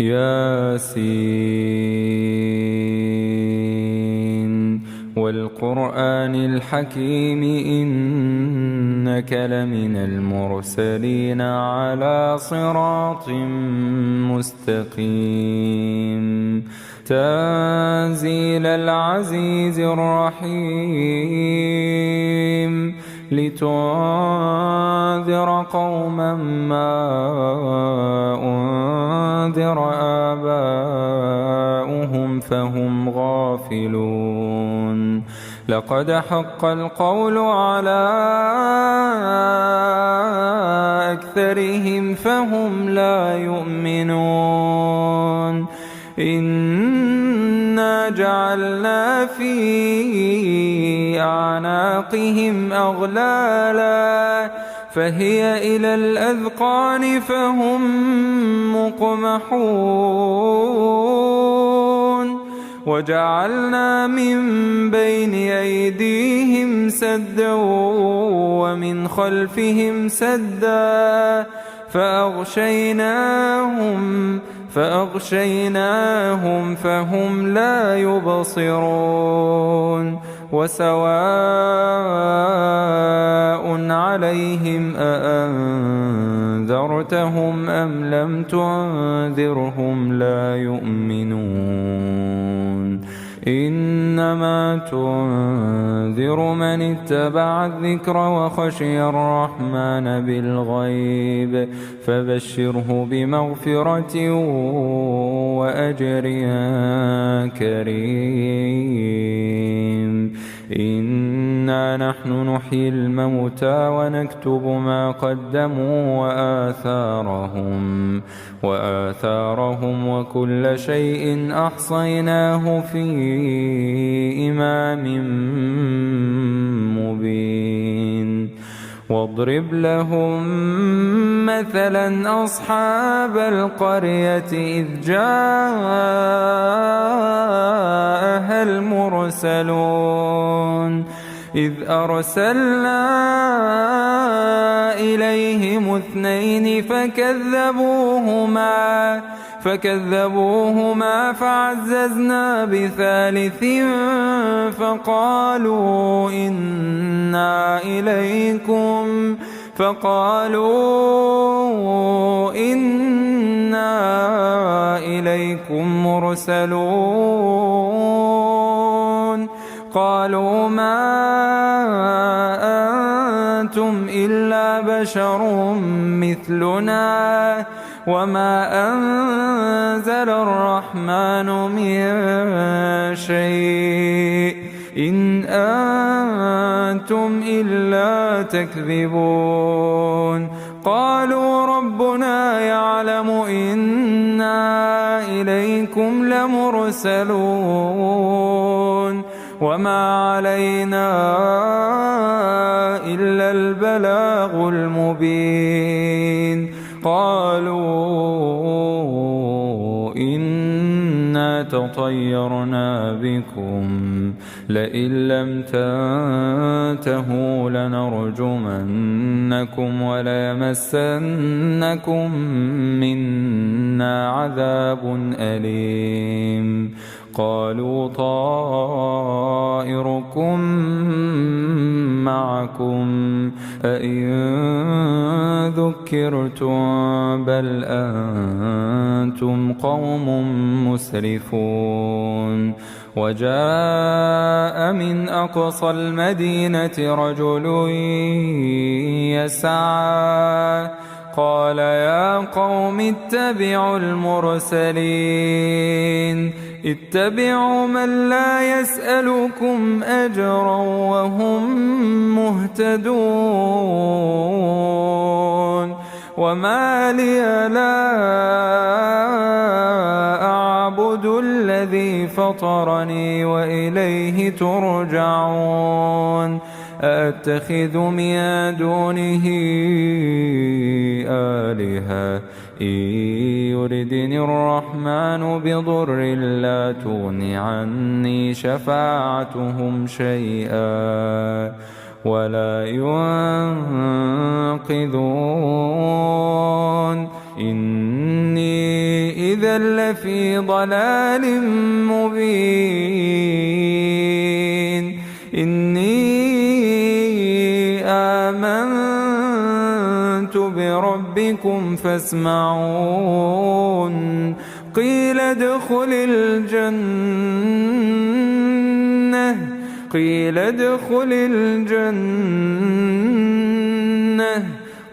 ياسين والقرآن الحكيم إنك لمن المرسلين على صراط مستقيم تنزيل العزيز الرحيم لتنذر قوما ما أنذر آباؤهم فهم غافلون لقد حق القول على أكثرهم فهم لا يؤمنون إنا جعلنا في أعناقهم أغلالا فهي إلى الأذقان فهم مقمحون وجعلنا من بين أيديهم سدا ومن خلفهم سدا فأغشيناهم فهم لا يبصرون وسواء عليهم أأنذرتهم أم لم تنذرهم لا يؤمنون إنما تنذر من اتبع الذكر وخشي الرحمن بالغيب فبشره بمغفرة وأجر كريم إنا نحن نحيي الموتى ونكتب ما قدموا وآثارهم وكل شيء أحصيناه في إمام مبين واضرب لهم مثلا أصحاب القرية إذ جاءها المرسلون إذ أرسلنا إليهم 2 فكذبوهما فعززنا ب3 فقالوا إنا إليكم مرسلون قالوا ما أنتم إلا بشر مثلنا وما أنزل الرحمن من شيء إن أنتم إلا تكذبون قالوا ربنا يعلم إنا إليكم لمرسلون وما علينا إلا البلاغ المبين قالوا إنا تطيرنا بكم لئن لم تنتهوا لنرجمنكم وليمسنكم منا عذاب أليم قالوا طائركم معكم أئن ذكرتم بل أنتم قوم مسرفون وجاء من أقصى المدينة رجل يسعى قال يا قوم اتبعوا المرسلين اتبعوا من لا يسألكم أجرا وهم مهتدون وما لي لا أعبد الذي فطرني وإليه ترجعون أأتخذ من دونه آلهة إن يردني الرحمن بضر لا تغن عني شفاعتهم شيئا ولا ينقذون إني إذا لفي ضلال مبين إني آمنت بربكم فاسمعون قيل ادخل الجنة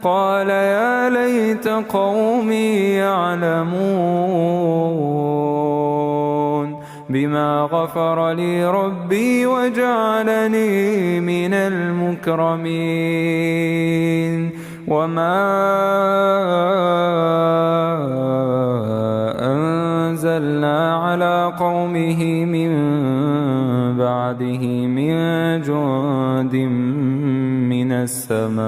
قال يا ليت قومي يعلمون بما غفر لي ربي وجعلني من المكرمين وما أنزلنا على قومه من بعده من جند من السماء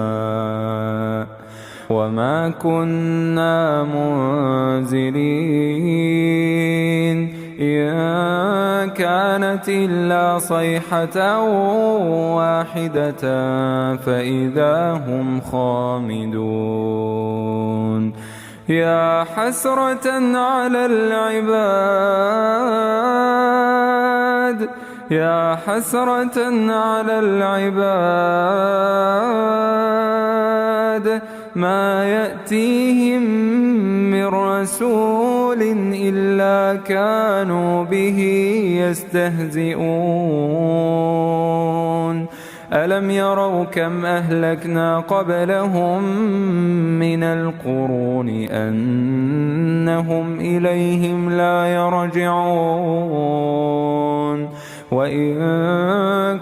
وما كنا منزلين إن كانت إلا صيحة واحدة فإذا هم خامدون يا حسرة على العباد ما يأتيهم من رسول إلا كانوا به يستهزئون ألم يروا كم أهلكنا قبلهم من القرون أنهم إليهم لا يرجعون وإن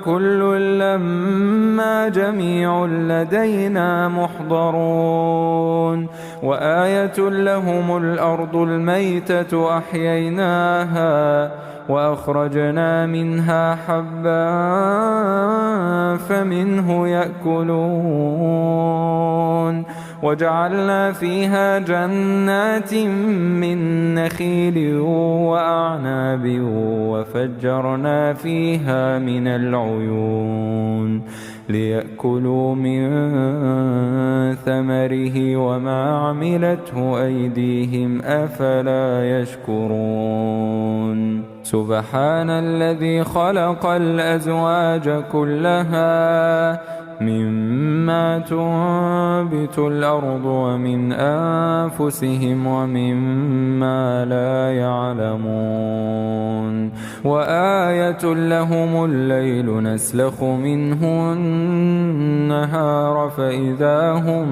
كل لما جميع لدينا محضرون وآية لهم الأرض الميتة أحييناها وأخرجنا منها حبا فمنه يأكلون وجعلنا فيها جنات من نخيل وأعناب وفجرنا فيها من العيون ليأكلوا من ثمره وما عملته أيديهم أفلا يشكرون سبحان الذي خلق الأزواج كلها مما تنبت الأرض ومن أنفسهم ومما لا يعلمون وآية لهم الليل نسلخ منه النهار فإذا هم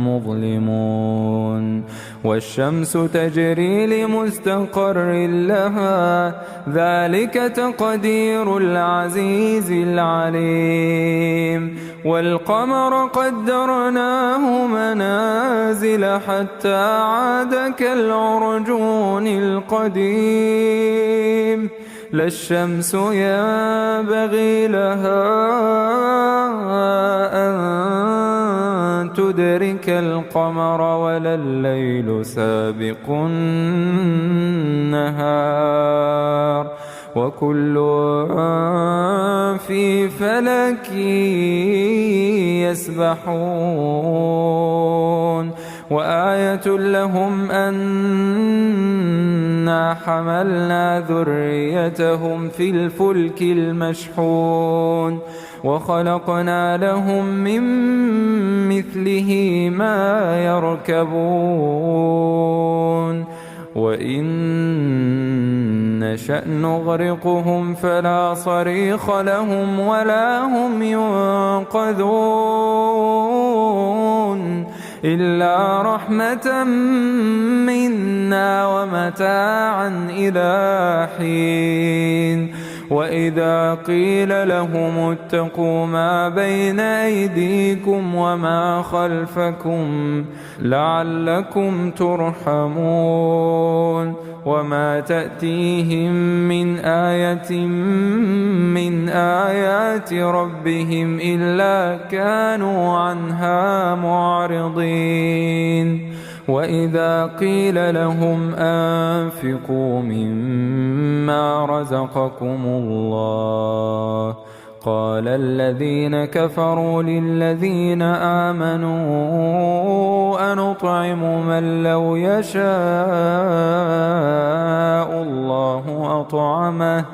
مظلمون والشمس تجري لمستقر لها ذلك تقدير العزيز العليم والقمر قدرناه منازل حتى عاد كالعرجون القديم لا الشمس ينبغي لها أن تدرك القمر ولا الليل سابق النهار وكل في فلك يسبحون وآية لهم أنا حملنا ذريتهم في الفلك المشحون وخلقنا لهم من مثله ما يركبون وإن نشأ نغرقهم فلا صريخ لهم ولا هم ينقذون إلا رحمة منا ومتاعا إلى حين وإذا قيل لهم اتقوا ما بين أيديكم وما خلفكم لعلكم ترحمون وما تأتيهم من آية من آيات ربهم إلا كانوا عنها معرضين وإذا قيل لهم أنفقوا مما رزقكم الله قال الذين كفروا للذين آمنوا أنطعم من لو يشاء الله أطعمه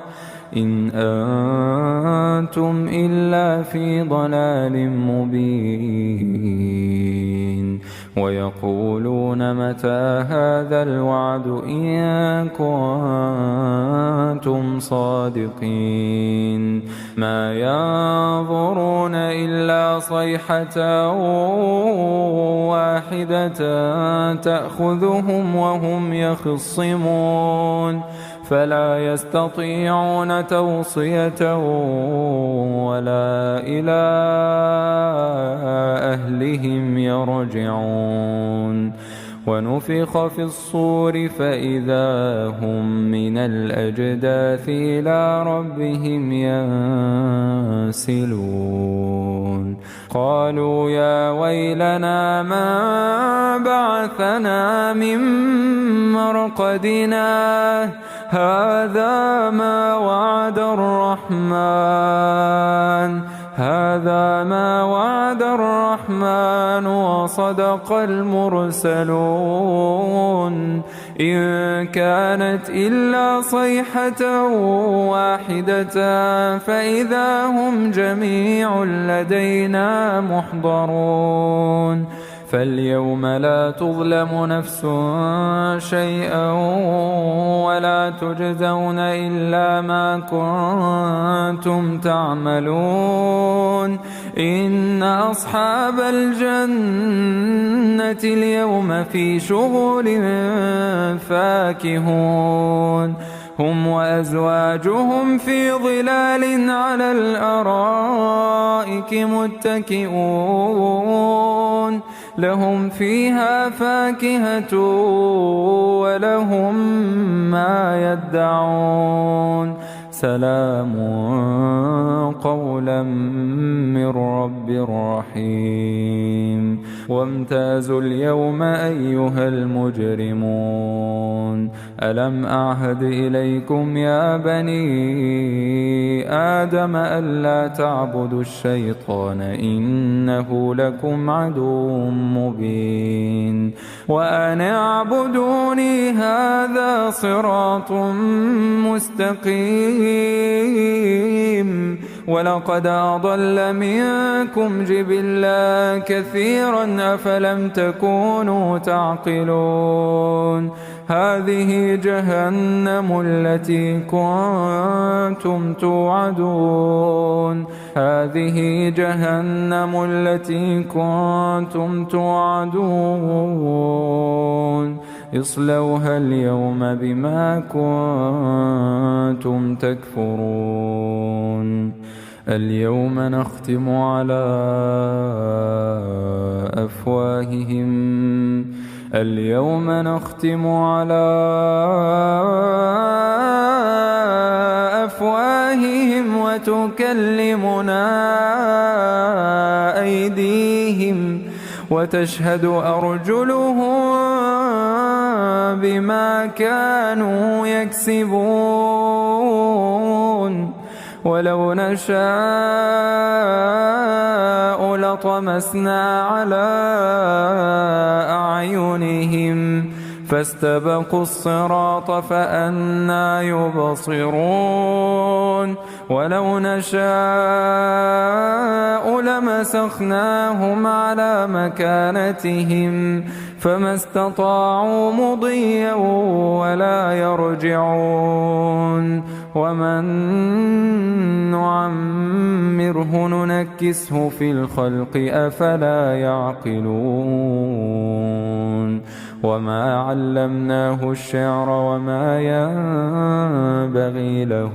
إن أنتم إلا في ضلال مبين ويقولون متى هذا الوعد إن كنتم صادقين ما ينظرون إلا صيحة واحدة تأخذهم وهم يخصمون فلا يستطيعون توصية ولا إلى أهلهم يرجعون ونفخ في الصور فإذا هم من الأجداث إلى ربهم ينسلون قالوا يا ويلنا ما بعثنا من مرقدنا هذا ما وعد الرحمن وصدق المرسلون إن كانت إلا صيحة واحدة فإذا هم جميع لدينا محضرون فاليوم لا تظلم نفس شيئا ولا تجزون إلا ما كنتم تعملون إن أصحاب الجنة اليوم في شغل فاكهون هم وأزواجهم في ظلال على الأرائك متكئون لهم فيها فاكهة ولهم ما يدعون سلام قولا من رب رحيم وامتازوا اليوم أيها المجرمون ألم أعهد إليكم يا بني آدم ألا تعبدوا الشيطان إنه لكم عدو مبين وأن اعبدوني هذا صراط مستقيم ولقد أضل منكم جبلا كثيرا أفلم تكونوا تعقلون هذه جهنم التي كنتم توعدون اصلوها اليوم بما كنتم تكفرون اليوم نختم على أفواههم وتكلمنا أيديهم وتشهد أرجلهم بما كانوا يكسبون ولو نشاء لطمسنا على أعينهم فاستبقوا الصراط فأنى يبصرون ولو نشاء لمسخناهم على مكانتهم فما استطاعوا مضيا ولا يرجعون ومن نعمره ننكسه في الخلق أفلا يعقلون وما علمناه الشعر وما ينبغي له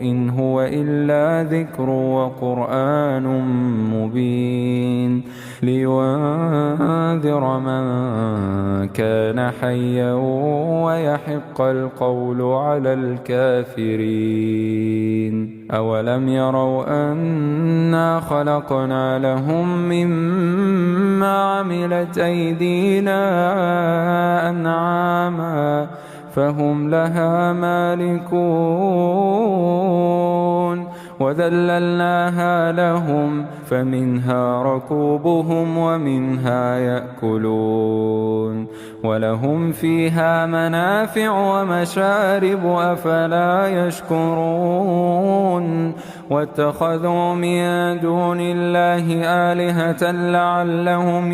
إن هو إلا ذكر وقرآن مبين لينذر من كان حيا ويحق القول على الكافرين أولم يروا أنا خلقنا لهم مما عملت أيدينا أنعاما فهم لها مالكون وذللناها لهم فمنها ركوبهم ومنها يأكلون ولهم فيها منافع ومشارب أفلا يشكرون واتخذوا من دون الله آلهة لعلهم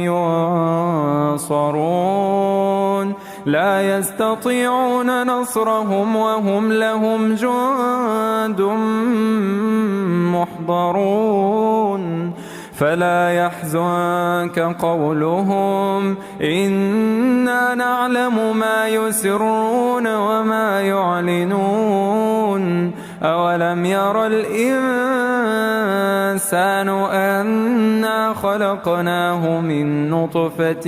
ينصرون لا يستطيعون نصرهم وهم لهم جند محضرون فلا يحزنك قولهم إنا نعلم ما يسرون وما يعلنون أولم ير الإنسان أنا خلقناه من نطفة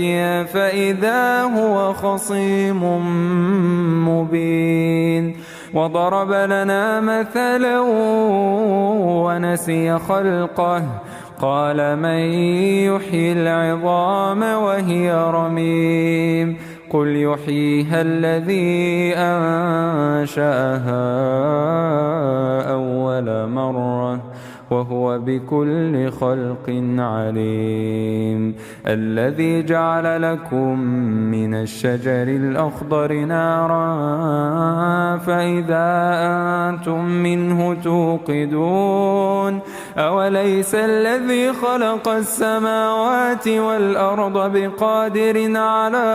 فإذا هو خصيم مبين وضرب لنا مثلا ونسي خلقه قال من يحيي العظام وهي رميم قل يحييها الذي أنشأها أول مرة وهو بكل خلق عليم الذي جعل لكم من الشجر الأخضر نارا فإذا أنتم منه توقدون أوليس الذي خلق السماوات والأرض بقادر على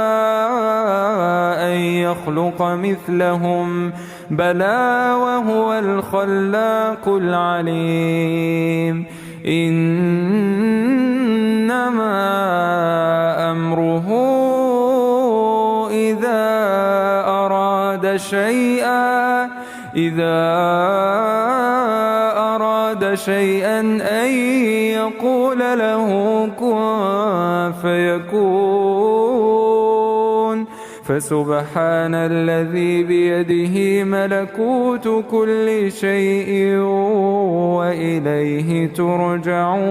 أن يخلق مثلهم بلى وهو الخلاق العليم إنما أمره إذا أراد شيئا أن يقول له كن فيكون فسبحان الذي بيده ملكوت كل شيء وإليه ترجعون